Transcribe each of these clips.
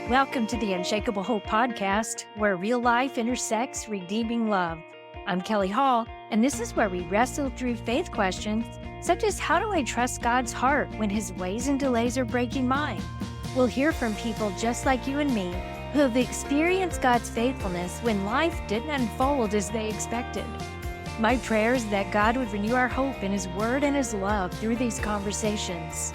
Welcome to the Unshakable Hope Podcast, where real life intersects redeeming love. I'm Kelly Hall, and this is where we wrestle through faith questions such as how do I trust God's heart when his ways and delays are breaking mine? We'll hear from people just like you and me who have experienced God's faithfulness when life didn't unfold as they expected. My prayer is that God would renew our hope in his word and his love through these conversations.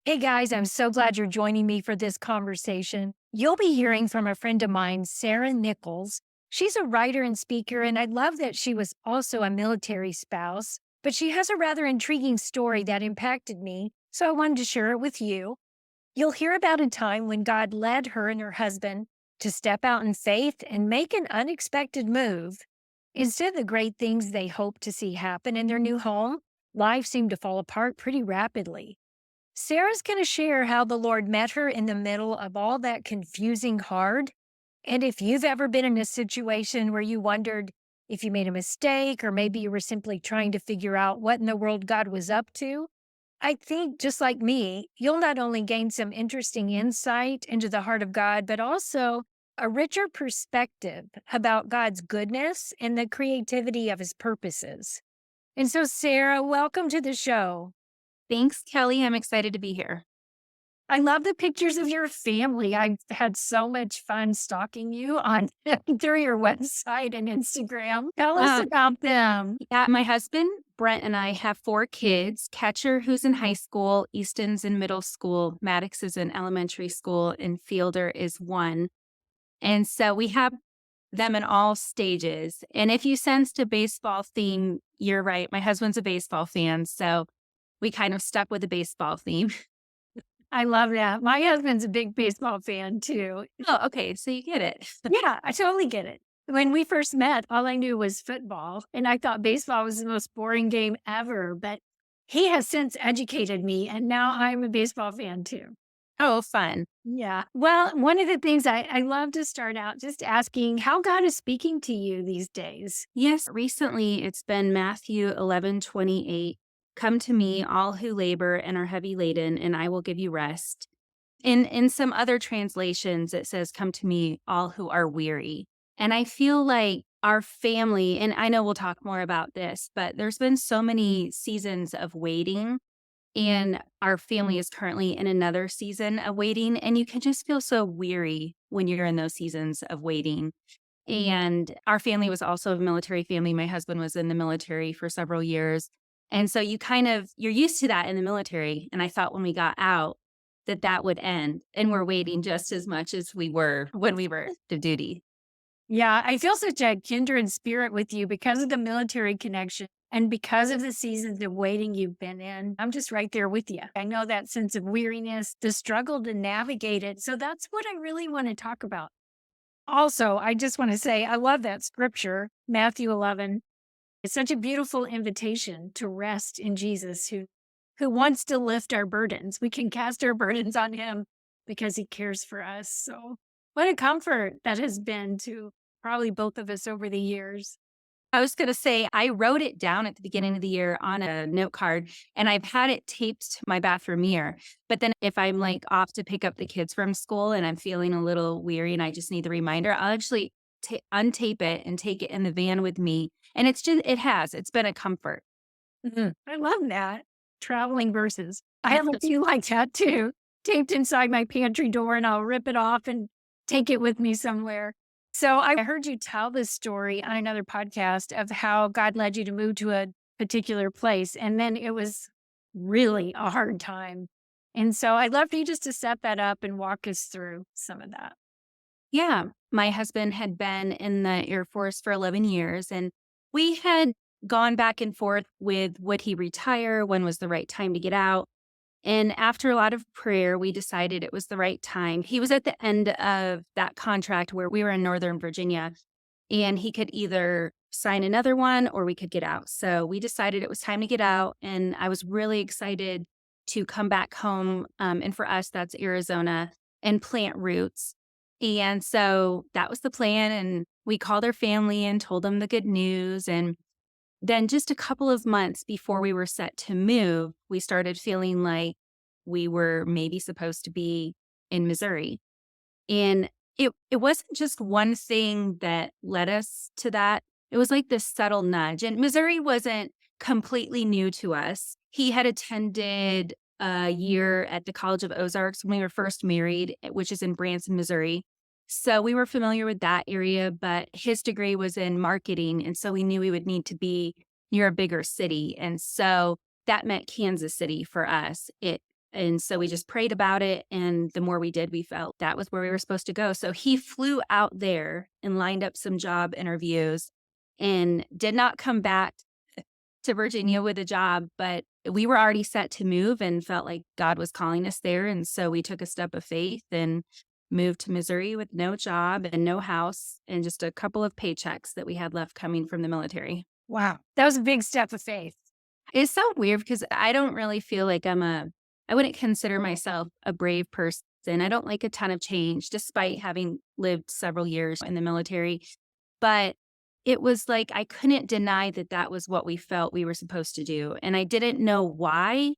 Hey guys, I'm so glad you're joining me for this conversation. You'll be hearing from a friend of mine, Sarah Nichols. She's a writer and speaker, and I love that she was also a military spouse, but she has a rather intriguing story that impacted me, so I wanted to share it with you. You'll hear about a time when God led her and her husband to step out in faith and make an unexpected move. Instead of the great things they hoped to see happen in their new home, life seemed to fall apart pretty rapidly. Sarah's going to share how the Lord met her in the middle of all that confusing hard. And if you've ever been in a situation where you wondered if you made a mistake or maybe you were simply trying to figure out what in the world God was up to, I think just like me, you'll not only gain some interesting insight into the heart of God, but also a richer perspective about God's goodness and the creativity of his purposes. And so, Sarah, welcome to the show. Thanks, Kelly. I'm excited to be here. I love the pictures of your family. I've had so much fun stalking you on through your website and Instagram. Tell us Uh, about them. yeah, my husband, Brent, and I have 4 kids. Catcher, who's in high school, Easton's in middle school, Maddox is in elementary school, and Fielder is 1. And so we have them in all stages. And if you sensed a baseball theme, you're right. My husband's a baseball fan. So we kind of stuck with the baseball theme. I love that. My husband's a big baseball fan too. Oh, okay. So you get it. Yeah, I totally get it. When we first met, all I knew was football, and I thought baseball was the most boring game ever. But he has since educated me, and now I'm a baseball fan too. Oh, fun. Yeah. Well, one of the things I love to start out just asking how God is speaking to you these days. Yes, recently it's been Matthew 11:28. Come to me, all who labor and are heavy laden, and I will give you rest. In some other translations, it says, come to me, all who are weary. And I feel like our family, and I know we'll talk more about this, but there's been so many seasons of waiting, and our family is currently in another season of waiting. And you can just feel so weary when you're in those seasons of waiting. And our family was also a military family. My husband was in the military for several years. And so you're used to that in the military. And I thought when we got out that would end. And we're waiting just as much as we were when we were active duty. Yeah, I feel such a kindred spirit with you because of the military connection and because of the seasons of waiting you've been in. I'm just right there with you. I know that sense of weariness, the struggle to navigate it. So that's what I really want to talk about. Also, I just want to say I love that scripture, Matthew 11. It's such a beautiful invitation to rest in Jesus who wants to lift our burdens. We can cast our burdens on him because he cares for us. So what a comfort that has been to probably both of us over the years. I was going to say, I wrote it down at the beginning of the year on a note card, and I've had it taped to my bathroom mirror. But then if I'm like off to pick up the kids from school and I'm feeling a little weary and I just need the reminder, I'll actually untape it and take it in the van with me. And it's been a comfort. I love that. Traveling verses. I have a few like that too, taped inside my pantry door, and I'll rip it off and take it with me somewhere. So I heard you tell this story on another podcast of how God led you to move to a particular place, and then it was really a hard time. And so I'd love for you just to set that up and walk us through some of that. Yeah. My husband had been in the Air Force for 11 years, and we had gone back and forth with would he retire? When was the right time to get out? And after a lot of prayer, we decided it was the right time. He was at the end of that contract where we were in Northern Virginia, and he could either sign another one or we could get out. So we decided it was time to get out. And I was really excited to come back home. And for us, that's Arizona, and plant roots. And so that was the plan. And we called our family and told them the good news. And Then just a couple of months before we were set to move, we started feeling like we were maybe supposed to be in Missouri. And it wasn't just one thing that led us to that. It was like this subtle nudge. And Missouri wasn't completely new to us. He had attended a year at the College of Ozarks when we were first married, which is in Branson, Missouri. So we were familiar with that area, but his degree was in marketing. And so we knew we would need to be near a bigger city. And so that meant Kansas City for us. And so we just prayed about it, and the more we did, we felt that was where we were supposed to go. So he flew out there and lined up some job interviews and did not come back to Virginia with a job, but we were already set to move and felt like God was calling us there. And so we took a step of faith and moved to Missouri with no job and no house and just a couple of paychecks that we had left coming from the military. Wow. That was a big step of faith. It's so weird because I don't really feel like I wouldn't consider myself a brave person. I don't like a ton of change despite having lived several years in the military. But it was like I couldn't deny that that was what we felt we were supposed to do. And I didn't know why,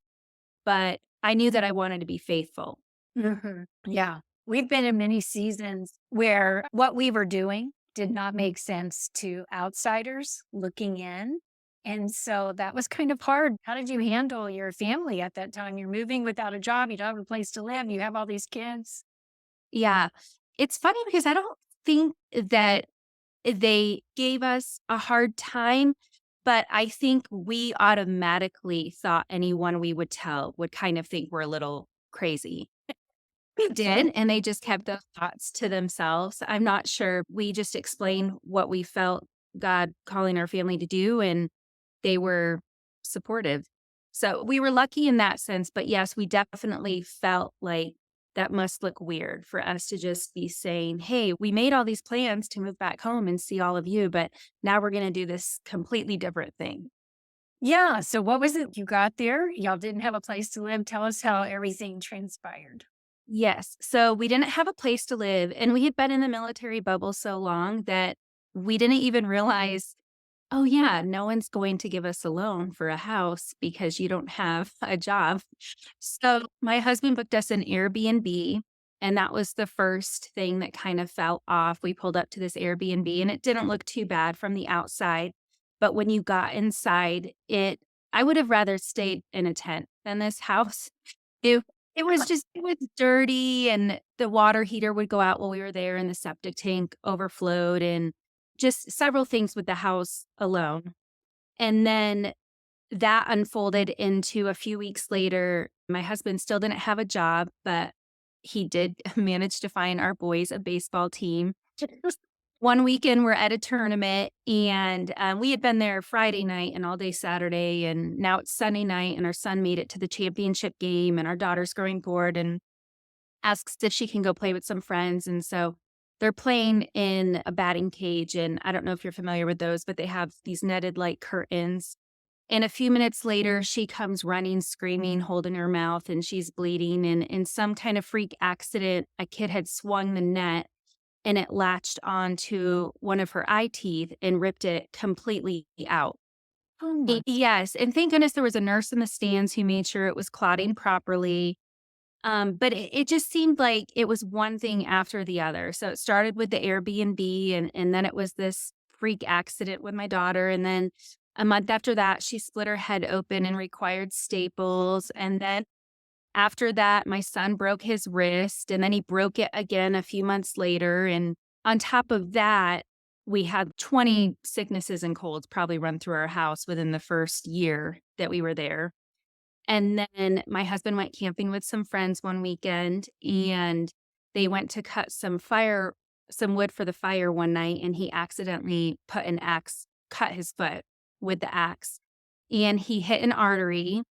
but I knew that I wanted to be faithful. Yeah. We've been in many seasons where what we were doing did not make sense to outsiders looking in. And so that was kind of hard. How did you handle your family at that time? You're moving without a job, you don't have a place to live, you have all these kids. Yeah. It's funny because I don't think that they gave us a hard time, but I think we automatically thought anyone we would tell would kind of think we're a little crazy. We did, and they just kept those thoughts to themselves. I'm not sure. We just explained what we felt God calling our family to do, and they were supportive. So we were lucky in that sense, but yes, we definitely felt like that must look weird for us to just be saying, "Hey, we made all these plans to move back home and see all of you, but now we're gonna do this completely different thing." Yeah. So what was it? You got there, y'all didn't have a place to live. Tell us how everything transpired. Yes. So we didn't have a place to live, and we had been in the military bubble so long that we didn't even realize, oh, yeah, no one's going to give us a loan for a house because you don't have a job. So my husband booked us an Airbnb, and that was the first thing that kind of fell off. We pulled up to this Airbnb, and it didn't look too bad from the outside. But when you got inside, I would have rather stayed in a tent than this house. It it was dirty, and the water heater would go out while we were there, and the septic tank overflowed, and just several things with the house alone. And then that unfolded into a few weeks later, my husband still didn't have a job, but he did manage to find our boys a baseball team. One weekend, we're at a tournament, and, we had been there Friday night and all day Saturday, and now it's Sunday night, and our son made it to the championship game, and our daughter's growing bored and asks if she can go play with some friends, and so they're playing in a batting cage, and I don't know if you're familiar with those, but they have these netted, like, curtains, and a few minutes later, she comes running, screaming, holding her mouth, and she's bleeding, and in some kind of freak accident, a kid had swung the net and it latched onto one of her eye teeth and ripped it completely out. Oh my. Yes, and thank goodness there was a nurse in the stands who made sure it was clotting properly. But it just seemed like it was one thing after the other. So it started with the Airbnb, and then it was this freak accident with my daughter, and then a month after that, she split her head open and required staples, and then after that, my son broke his wrist, and then he broke it again a few months later, and on top of that, we had 20 sicknesses and colds probably run through our house within the first year that we were there. And then my husband went camping with some friends one weekend, and they went to cut some wood for the fire one night, and he accidentally cut his foot with the axe, and he hit an artery,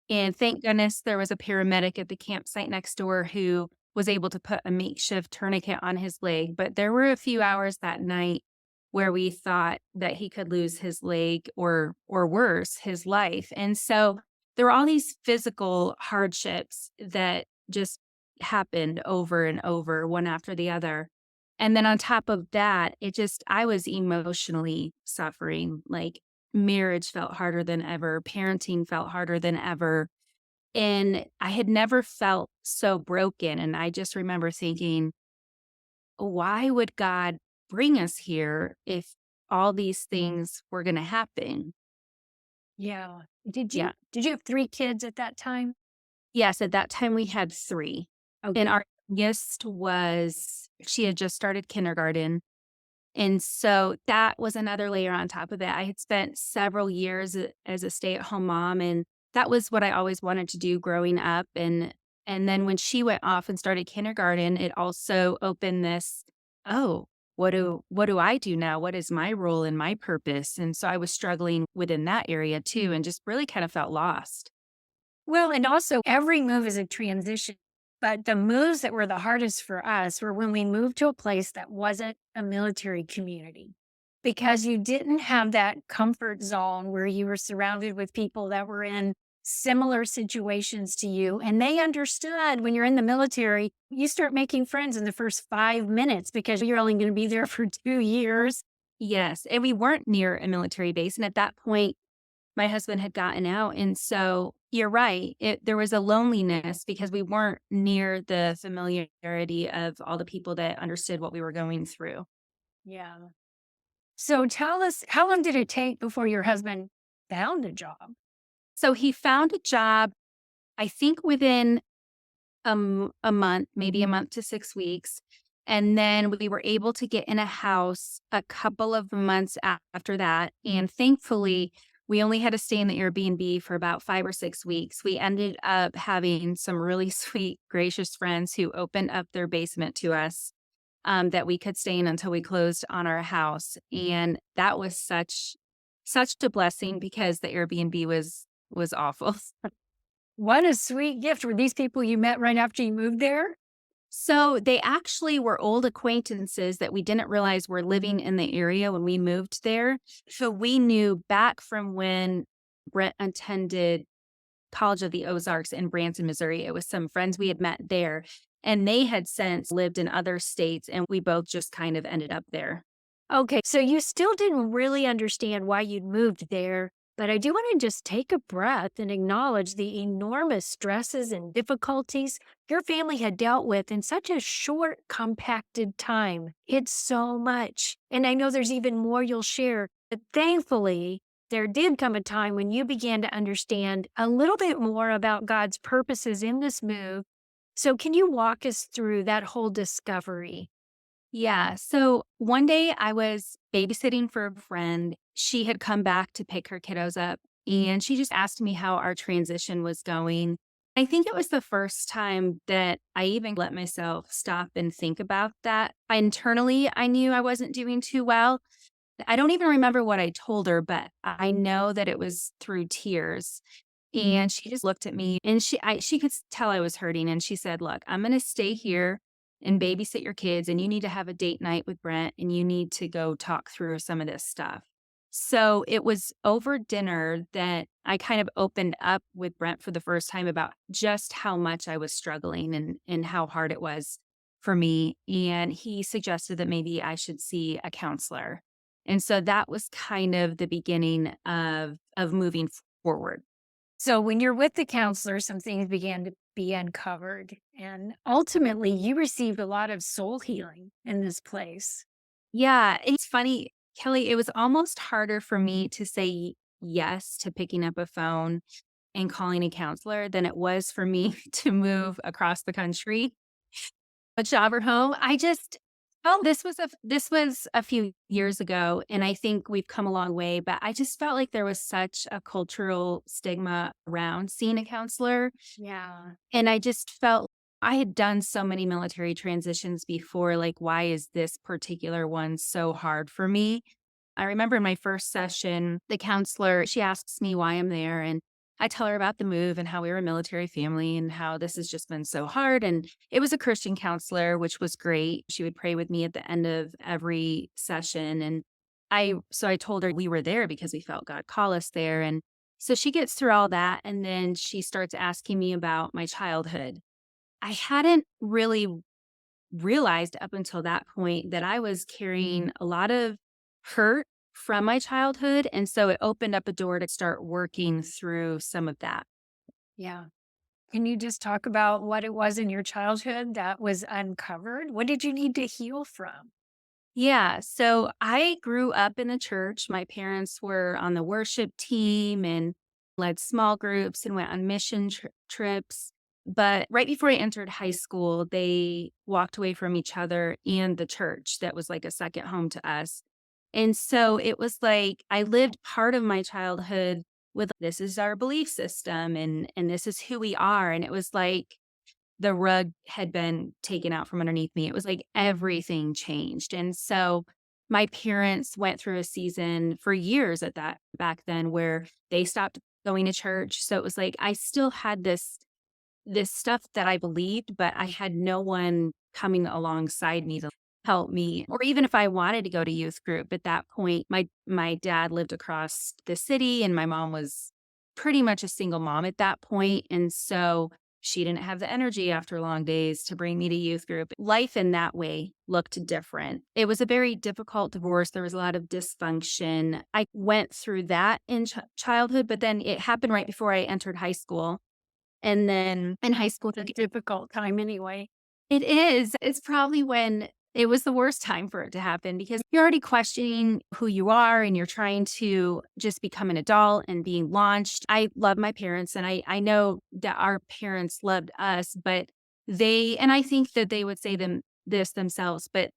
and thank goodness there was a paramedic at the campsite next door who was able to put a makeshift tourniquet on his leg. But there were a few hours that night where we thought that he could lose his leg or worse, his life. And so there were all these physical hardships that just happened over and over, one after the other. And then on top of that, I was emotionally suffering, like marriage felt harder than ever, parenting felt harder than ever, and I had never felt so broken, and I just remember thinking, "Why would God bring us here if all these things were gonna happen?" Yeah. Did you Yeah. did you have 3 kids at that time? Yes, at that time, we had 3, and Okay. our youngest was she had just started kindergarten. And so that was another layer on top of it. I had spent several years as a stay-at-home mom, and that was what I always wanted to do growing up, and then when she went off and started kindergarten, it also opened this, "Oh, what do I do now? What is my role and my purpose?" And so I was struggling within that area too and just really kind of felt lost. Well, and also every move is a transition, but the moves that were the hardest for us were when we moved to a place that wasn't a military community because you didn't have that comfort zone where you were surrounded with people that were in similar situations to you. And they understood when you're in the military, you start making friends in the first 5 minutes because you're only going to be there for 2 years. Yes, and we weren't near a military base, and at that point my husband had gotten out, and so you're right, there was a loneliness because we weren't near the familiarity of all the people that understood what we were going through. Yeah. So tell us, how long did it take before your husband found a job? So he found a job, I think within a month, maybe a month to 6 weeks, and then we were able to get in a house a couple of months after that, and thankfully, we only had to stay in the Airbnb for about 5 or 6 weeks. We ended up having some really sweet, gracious friends who opened up their basement to us, that we could stay in until we closed on our house, and that was such a blessing because the Airbnb was awful. What a sweet gift. Were these people you met right after you moved there? So they actually were old acquaintances that we didn't realize were living in the area when we moved there. So we knew back from when Brett attended College of the Ozarks in Branson, Missouri. It was some friends we had met there, and they had since lived in other states, and we both just kind of ended up there. Okay, so you still didn't really understand why you'd moved there, but I do want to just take a breath and acknowledge the enormous stresses and difficulties your family had dealt with in such a short, compacted time. It's so much. And I know there's even more you'll share, but thankfully, there did come a time when you began to understand a little bit more about God's purposes in this move. So, can you walk us through that whole discovery? Yeah. So one day I was babysitting for a friend. She had come back to pick her kiddos up and she just asked me how our transition was going. I think it was the first time that I even let myself stop and think about that. Internally, I knew I wasn't doing too well. I don't even remember what I told her, but I know that it was through tears. And she just looked at me and she could tell I was hurting and she said, "Look, I'm going to stay here and babysit your kids and you need to have a date night with Brent and you need to go talk through some of this stuff." So it was over dinner that I kind of opened up with Brent for the first time about just how much I was struggling and how hard it was for me. And he suggested that maybe I should see a counselor. And so that was kind of the beginning of moving forward. So, when you're with the counselor, some things began to be uncovered. And ultimately, you received a lot of soul healing in this place. Yeah, it's funny, Kelly, it was almost harder for me to say yes to picking up a phone and calling a counselor than it was for me to move across the country, a job or home. I just this was a few years ago, and I think we've come a long way, but I just felt like there was such a cultural stigma around seeing a counselor. Yeah. And I just felt I had done so many military transitions before, like, why is this particular one so hard for me? I remember in my first session, the counselor, she asks me why I'm there, and I tell her about the move and how we were a military family and how this has just been so hard. And it was a Christian counselor, which was great. She would pray with me at the end of every session. And I told her we were there because we felt God call us there. And so she gets through all that. And then she starts asking me about my childhood. I hadn't really realized up until that point that I was carrying a lot of hurt from my childhood. And so it opened up a door to start working through some of that. Yeah. Can you just talk about what it was in your childhood that was uncovered? What did you need to heal from? Yeah. So I grew up in the church. My parents were on the worship team and led small groups and went on mission trips. But right before I entered high school, they walked away from each other and the church that was like a second home to us. And so it was like I lived part of my childhood with this is our belief system and this is who we are. And it was like the rug had been taken out from underneath me. It was like everything changed. And so my parents went through a season for years at that back then where they stopped going to church. So it was like I still had this stuff that I believed, but I had no one coming alongside me to help me. Or even if I wanted to go to youth group at that point, my dad lived across the city and my mom was pretty much a single mom at that point. And so she didn't have the energy after long days to bring me to youth group. Life in that way looked different. It was a very difficult divorce. There was a lot of dysfunction. I went through that in childhood, but then it happened right before I entered high school. And then in high school, A difficult time anyway. it is. It's probably when it was the worst time for it to happen because you're already questioning who you are and you're trying to just become an adult and being launched. I love my parents and I know that our parents loved us, but and I think that they would say this themselves, but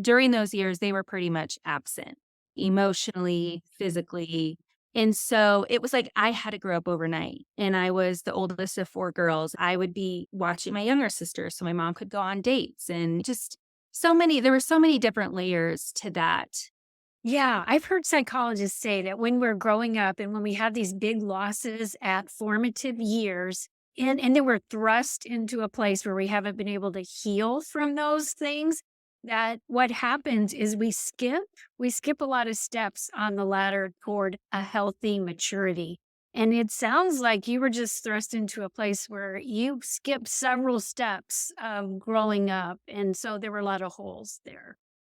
during those years, they were pretty much absent emotionally, physically. And so it was like I had to grow up overnight. And I was the oldest of four girls. I would be watching my younger sister so my mom could go on dates and just there were so many different layers to that. Yeah, I've heard psychologists say that when we're growing up and when we have these big losses at formative years, and then we're thrust into a place where we haven't been able to heal from those things, that what happens is we skip a lot of steps on the ladder toward a healthy maturity. And it sounds like you were just thrust into a place where you skipped several steps of growing up. And so there were a lot of holes there.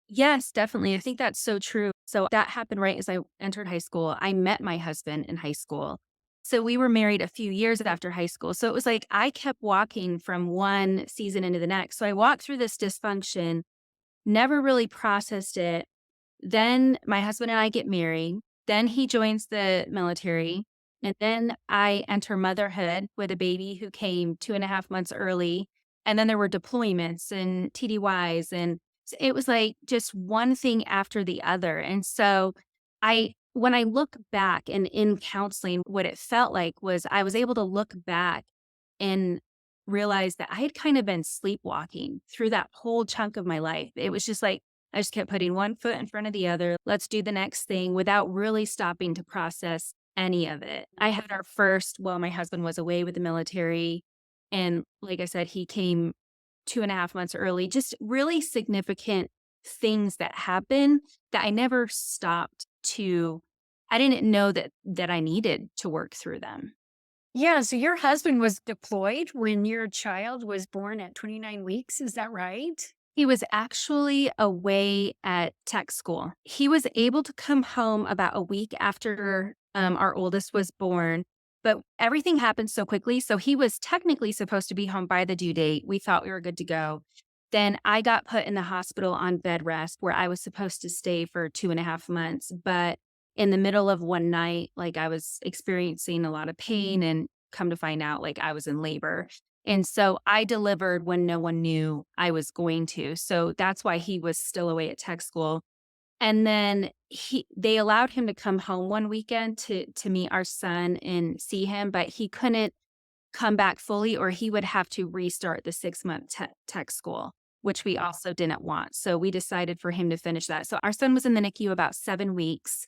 Yes, definitely. I think that's so true. So that happened right as I entered high school. I met my husband in high school. So we were married a few years after high school. So it was like I kept walking from one season into the next. So I walked through this dysfunction, never really processed it. Then my husband and I get married. Then he joins the military. And then I enter motherhood with a baby who came 2.5 months early. And then there were deployments and TDYs. And it was like just one thing after the other. And so when I look back and in counseling, what it felt like was I was able to look back and realize that I had kind of been sleepwalking through that whole chunk of my life. It was just like, I just kept putting one foot in front of the other. Let's do the next thing without really stopping to process any of it. I had our first, well, my husband was away with the military. And like I said, he came 2.5 months early, just really significant things that happened that I never stopped I didn't know that I needed to work through them. Yeah, so your husband was deployed when your child was born at 29 weeks, is that right? He was actually away at tech school. He was able to come home about a week after our oldest was born, but everything happened so quickly. So he was technically supposed to be home by the due date. We thought we were good to go. Then I got put in the hospital on bed rest where I was supposed to stay for 2.5 months. But in the middle of one night, like I was experiencing a lot of pain and come to find out, like I was in labor. And so I delivered when no one knew I was going to. So that's why he was still away at tech school. And then they allowed him to come home one weekend to meet our son and see him, but he couldn't come back fully or he would have to restart the 6-month tech school, which we also didn't want. So we decided for him to finish that. So our son was in the NICU about 7 weeks,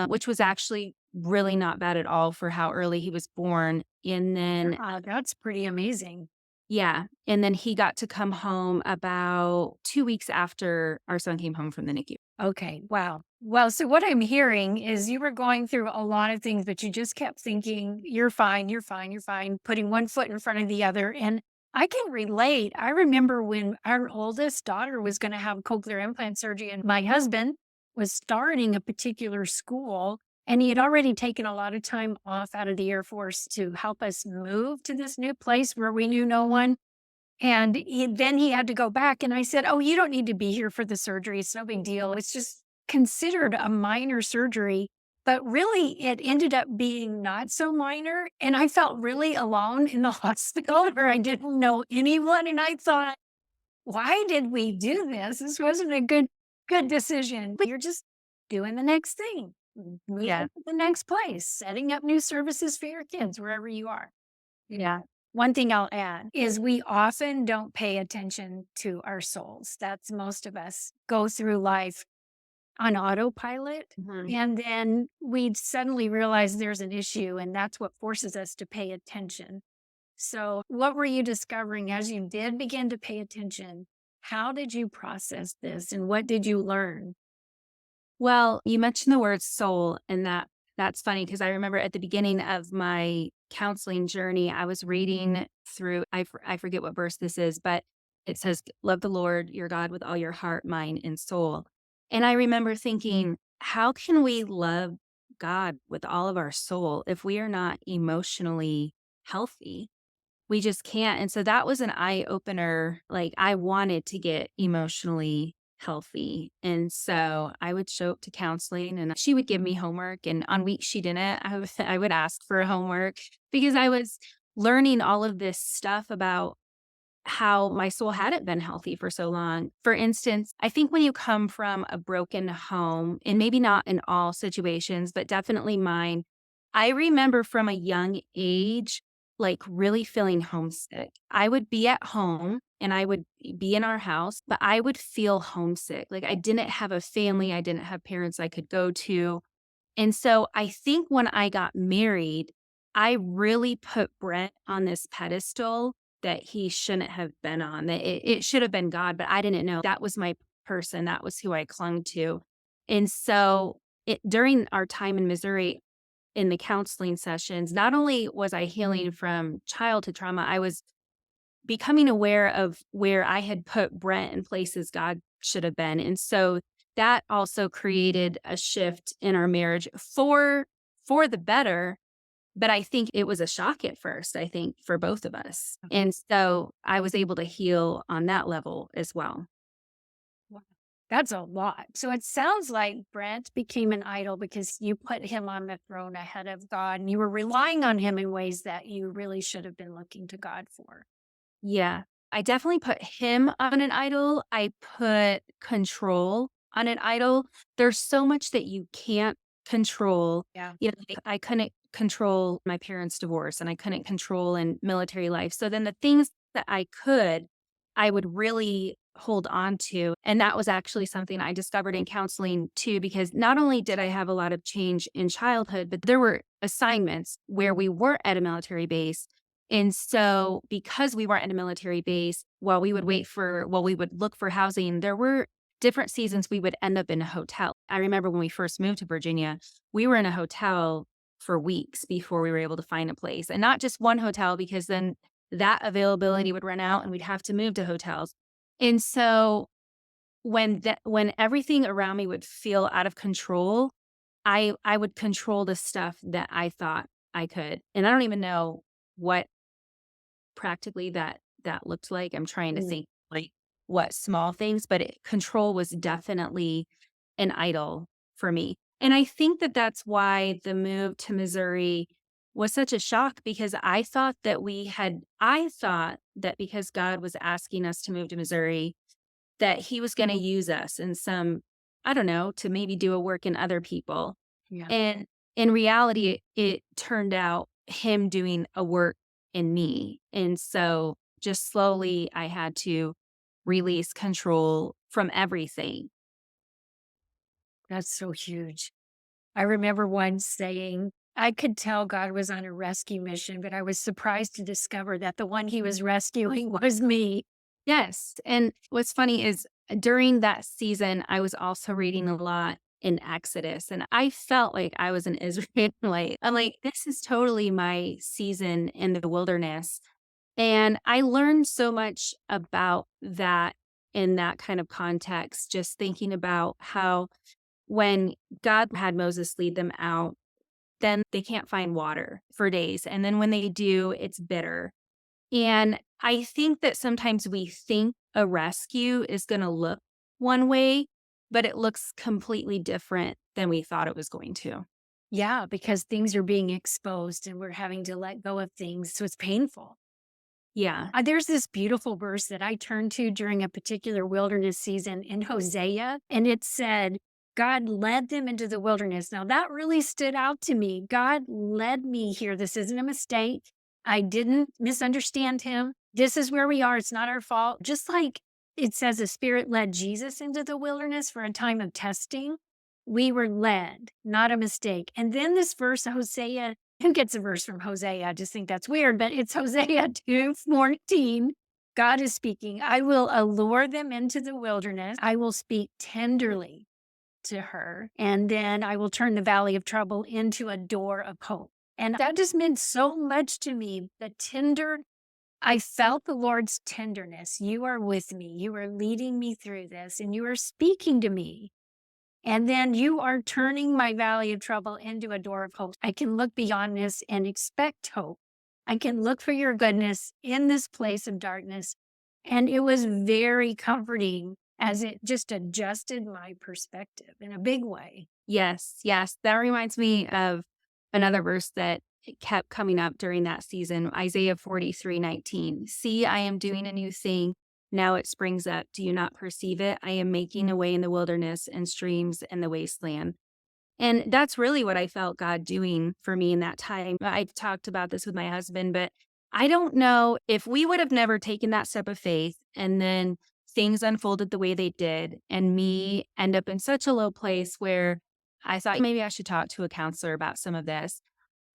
which was actually really not bad at all for how early he was born. And then That's pretty amazing. yeah. And then he got to come home about 2 weeks after our son came home from the NICU. Okay, wow. Well, so what I'm hearing is you were going through a lot of things, but you just kept thinking, you're fine, you're fine, you're fine, putting one foot in front of the other. And I can relate. I remember when our oldest daughter was going to have cochlear implant surgery, and my husband was starting a particular school, and he had already taken a lot of time off out of the Air Force to help us move to this new place where we knew no one. And then he had to go back, and I said, "Oh, you don't need to be here for the surgery. It's no big deal. It's just considered a minor surgery." But really, it ended up being not so minor, and I felt really alone in the hospital where I didn't know anyone, and I thought, "Why did we do this? This wasn't a good decision." But you're just doing the next thing, moving Yeah. to the next place, setting up new services for your kids wherever you are. Yeah. One thing I'll add is we often don't pay attention to our souls. That's most of us go through life on autopilot. Mhm. And then we suddenly realize there's an issue, and that's what forces us to pay attention. So, what were you discovering as you did begin to pay attention? How did you process this, and what did you learn? Well, you mentioned the word soul, and that's funny because I remember at the beginning of my counseling journey, I was reading through I forget what verse this is, but it says, "Love the Lord your God with all your heart, mind, and soul." And I remember thinking, how can we love God with all of our soul if we are not emotionally healthy? We just can't, and so that was an eye opener, like, I wanted to get emotionally healthy, and so I would show up to counseling, and she would give me homework, and on weeks she didn't, I would ask for homework because I was learning all of this stuff about how my soul hadn't been healthy for so long. For instance, I think when you come from a broken home, and maybe not in all situations, but definitely mine, I remember from a young age, like really feeling homesick. I would be at home and I would be in our house, but I would feel homesick. Like I didn't have a family, I didn't have parents I could go to. And so I think when I got married, I really put Brent on this pedestal that he shouldn't have been on, that it should have been God, but I didn't know that was my person. That was who I clung to. And so during our time in Missouri in the counseling sessions, not only was I healing from childhood trauma, I was becoming aware of where I had put Brent in places God should have been. And so that also created a shift in our marriage for the better, but I think it was a shock at first, I think, for both of us. And so I was able to heal on that level as well. Wow. That's a lot. So it sounds like Brent became an idol because you put him on the throne ahead of God and you were relying on him in ways that you really should have been looking to God for. Yeah. I definitely put him on an idol. I put control on an idol. There's so much that you can't control. Yeah. You know, like I couldn't control my parents' divorce and I couldn't control in military life. So then the things that I could, I would really hold on to. And that was actually something I discovered in counseling too, because not only did I have a lot of change in childhood, but there were assignments where we were at a military base and so, because we weren't at a military base, while we would look for housing, there were different seasons we would end up in a hotel. I remember when we first moved to Virginia, we were in a hotel for weeks before we were able to find a place. And not just one hotel, because then that availability would run out and we'd have to move to hotels. And so when everything around me would feel out of control, I would control the stuff that I thought I could. And I don't even know what practically that looked like. I'm trying to Mm. think like what small things, but control was definitely an idol for me. And I think that that's why the move to Missouri was such a shock because I thought that because God was asking us to move to Missouri, that he was going to use us in some, I don't know, to maybe do a work in other people. Yeah. And in reality, it turned out him doing a work in me. And so just slowly, I had to release control from everything. That's so huge. I remember once saying, I could tell God was on a rescue mission, but I was surprised to discover that the one he was rescuing was me. Yes. And what's funny is during that season, I was also reading a lot in Exodus, and I felt like I was an Israelite. I'm like, this is totally my season in the wilderness. And I learned so much about that in that kind of context, just thinking about how when God had Moses lead them out, then they can't find water for days. And then when they do, it's bitter. And I think that sometimes we think a rescue is going to look one way, but it looks completely different than we thought it was going to. Yeah, because things are being exposed and we're having to let go of things. So it's painful. Yeah. There's this beautiful verse that I turned to during a particular wilderness season in Hosea, and it said, God led them into the wilderness. Now, that really stood out to me. God led me here. This isn't a mistake. I didn't misunderstand him. This is where we are. It's not our fault. Just like it says the Spirit led Jesus into the wilderness for a time of testing, we were led, not a mistake. And then this verse, Hosea, who gets a verse from Hosea? I just think that's weird, but it's Hosea 2:14. God is speaking. I will allure them into the wilderness. I will speak tenderly to her, and then I will turn the valley of trouble into a door of hope. And that just meant so much to me. I felt the Lord's tenderness. You are with me. You are leading me through this, and you are speaking to me. And then you are turning my valley of trouble into a door of hope. I can look beyond this and expect hope. I can look for your goodness in this place of darkness. And it was very comforting as it just adjusted my perspective in a big way. Yes. Yes. That reminds me of another verse that kept coming up during that season, Isaiah 43:19. See, I am doing a new thing. Now it springs up. Do you not perceive it? I am making a way in the wilderness and streams in the wasteland. And that's really what I felt God doing for me in that time. I've talked about this with my husband, but I don't know if we would have never taken that step of faith and then things unfolded the way they did, and me end up in such a low place where I thought maybe I should talk to a counselor about some of this.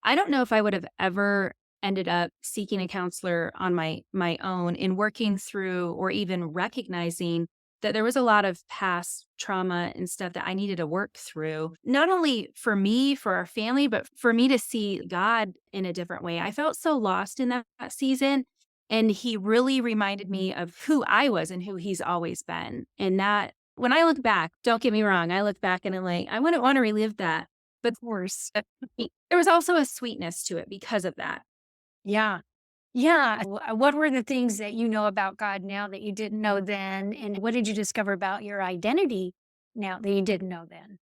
I don't know if I would have ever ended up seeking a counselor on my own in working through or even recognizing that there was a lot of past trauma and stuff that I needed to work through, not only for me, for our family, but for me to see God in a different way. I felt so lost in that season. And he really reminded me of who I was and who he's always been. And that when I look back, don't get me wrong, I look back and I'm like, I wouldn't want to relive that. But Of course. there was also a sweetness to it because of that. Yeah. Yeah. What were the things that you know about God now that you didn't know then? And what did you discover about your identity now that you didn't know then?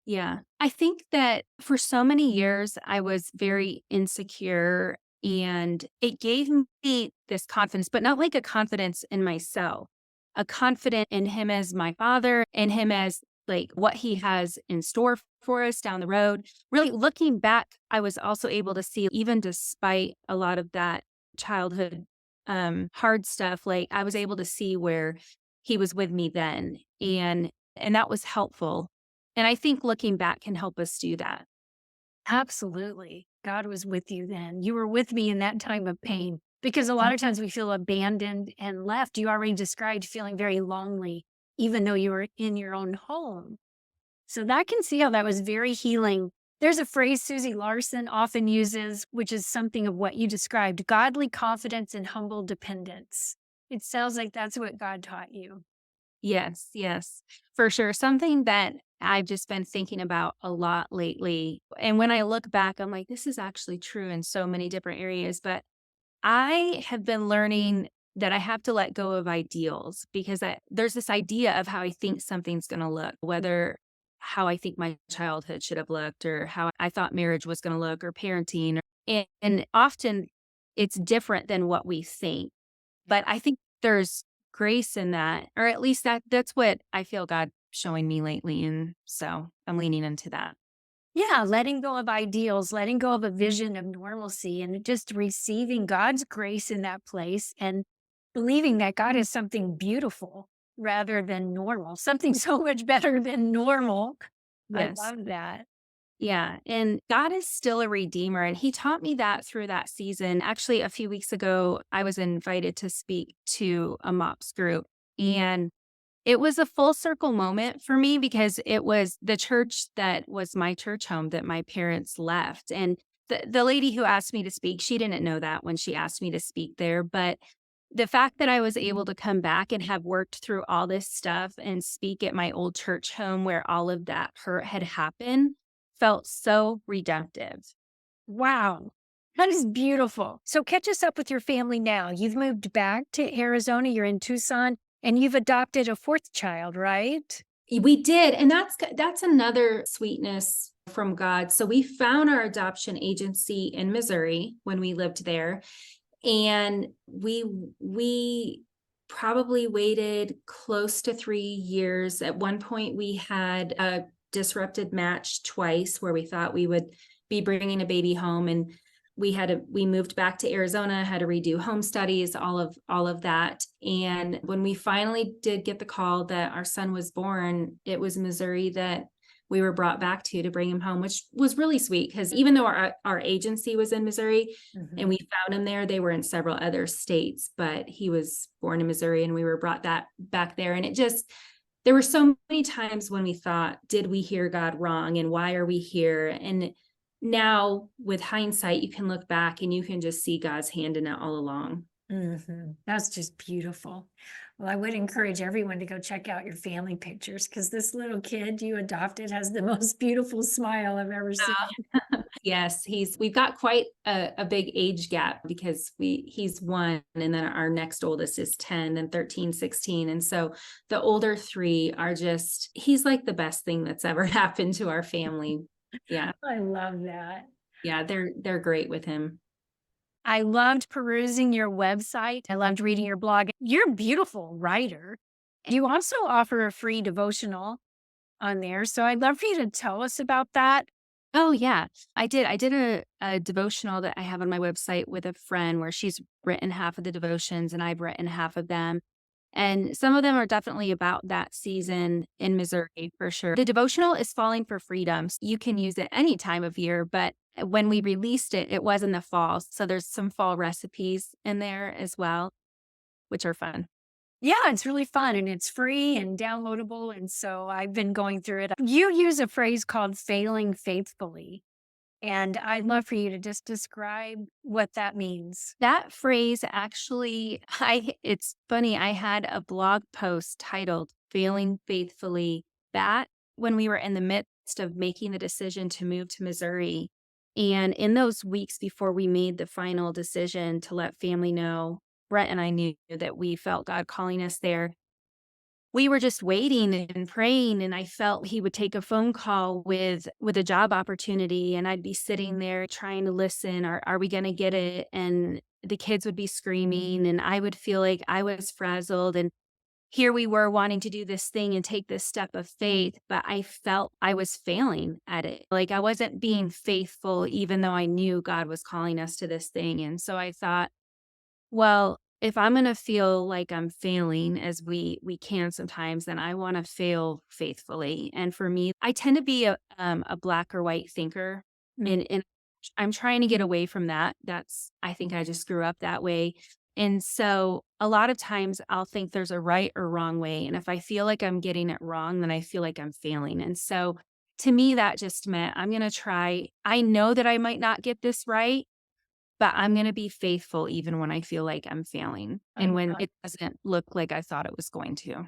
Yeah. I think that for so many years, I was very insecure and it gave me this confidence, but not like a confidence in myself, a confidence in him as my father and him as like what he has in store for us down the road. Really looking back, I was also able to see, even despite a lot of that childhood hard stuff, like I was able to see where he was with me then. And that was helpful, and I think looking back can help us do that. Absolutely. God was with you then. You were with me in that time of pain because a lot of times we feel abandoned and left. You already described feeling very lonely, even though you were in your own home. So that can see how that was very healing. There's a phrase Susie Larson often uses, which is something of what you described, godly confidence and humble dependence. It sounds like that's what God taught you. Yes, yes, for sure. Something that I've just been thinking about a lot lately. And when I look back, I'm like, this is actually true in so many different areas. But I have been learning that I have to let go of ideals because there's this idea of how I think something's going to look, whether how I think my childhood should have looked or how I thought marriage was going to look or parenting. And often it's different than what we think. But I think there's grace in that, or at least that's what I feel God showing me lately. And so I'm leaning into that. Yeah, letting go of ideals, letting go of a vision of normalcy, and just receiving God's grace in that place and believing that God is something beautiful rather than normal, something so much better than normal. I Yes. love that. Yeah. And God is still a redeemer. And he taught me that through that season. Actually, a few weeks ago, I was invited to speak to a MOPS group. And it was a full circle moment for me because it was the church that was my church home that my parents left. And the lady who asked me to speak, she didn't know that when she asked me to speak there, but The fact that I was able to come back and have worked through all this stuff and speak at my old church home where all of that hurt had happened felt so redemptive. Wow. That is beautiful. So catch us up with your family now. You've moved back to Arizona, you're in Tucson, and you've adopted a fourth child, right? We did, and that's another sweetness from God. So we found our adoption agency in Missouri when we lived there, and we probably waited close to 3 years. At one point, we had a disrupted match twice where we thought we would be bringing a baby home, and we moved back to Arizona, had to redo home studies, all of that. And when we finally did get the call that our son was born, it was Missouri that we were brought back to bring him home, which was really sweet because even though our agency was in Missouri and we found him there, they were in several other states, but he was born in Missouri and we were brought that back there. And there were so many times when we thought, did we hear God wrong? And why are we here? And now with hindsight, you can look back and you can just see God's hand in it all along. That's just beautiful. Well, I would encourage everyone to go check out your family pictures because this little kid you adopted has the most beautiful smile I've ever seen. Yes, we've got quite a big age gap because he's 1 and then our next oldest is 10 and 13, 16. And so the older 3 are he's like the best thing that's ever happened to our family. Yeah. I love that. Yeah, they're great with him. I loved perusing your website. I loved reading your blog. You're a beautiful writer. You also offer a free devotional on there. So I'd love for you to tell us about that. Oh, yeah. I did a devotional that I have on my website with a friend where she's written half of the devotions and I've written half of them. And some of them are definitely about that season in Missouri for sure. The devotional is Falling for Freedom. You can use it any time of year, but when we released it, it was in the fall. So there's some fall recipes in there as well, which are fun. Yeah, it's really fun and it's free and downloadable. And so I've been going through it. You use a phrase called failing faithfully. And I'd love for you to just describe what that means. That phrase actually, it's funny. I had a blog post titled Failing Faithfully that when we were in the midst of making the decision to move to Missouri. And in those weeks before we made the final decision to let family know, Brett and I knew that we felt God calling us there. We were just waiting and praying, and I felt he would take a phone call with a job opportunity, and I'd be sitting there trying to listen. Are we going to get it? And the kids would be screaming, and I would feel like I was frazzled. And here we were wanting to do this thing and take this step of faith, but I felt I was failing at it. Like I wasn't being faithful, even though I knew God was calling us to this thing. And so I thought, well, if I'm going to feel like I'm failing, as we can sometimes, then I want to fail faithfully. And for me, I tend to be a black or white thinker, and I'm trying to get away from that. I think I just grew up that way. And so a lot of times I'll think there's a right or wrong way. And if I feel like I'm getting it wrong, then I feel like I'm failing. And so to me, that just meant I'm going to try. I know that I might not get this right, but I'm going to be faithful even when I feel like I'm failing and when it doesn't look like I thought it was going to.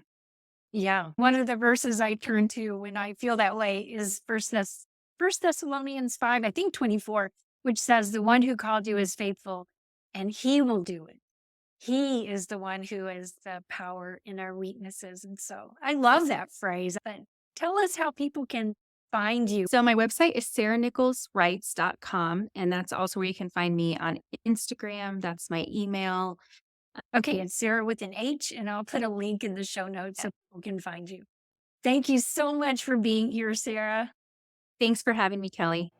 Yeah. One of the verses I turn to when I feel that way is First Thessalonians 5, I think 24, which says, the one who called you is faithful and he will do it. He is the one who has the power in our weaknesses. And so I love that phrase. But tell us how people can find you. So my website is sarahnicholswrites.com, and that's also where you can find me on Instagram. That's my email. Okay, it's Sarah with an H, and I'll put a link in the show notes so people can find you. Thank you so much for being here, Sarah. Thanks for having me, Kelly.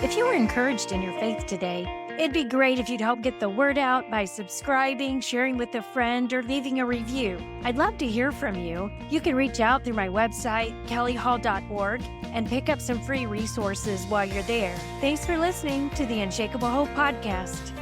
If you were encouraged in your faith today, it'd be great if you'd help get the word out by subscribing, sharing with a friend, or leaving a review. I'd love to hear from you. You can reach out through my website, kellyhall.org, and pick up some free resources while you're there. Thanks for listening to the Unshakable Hope Podcast.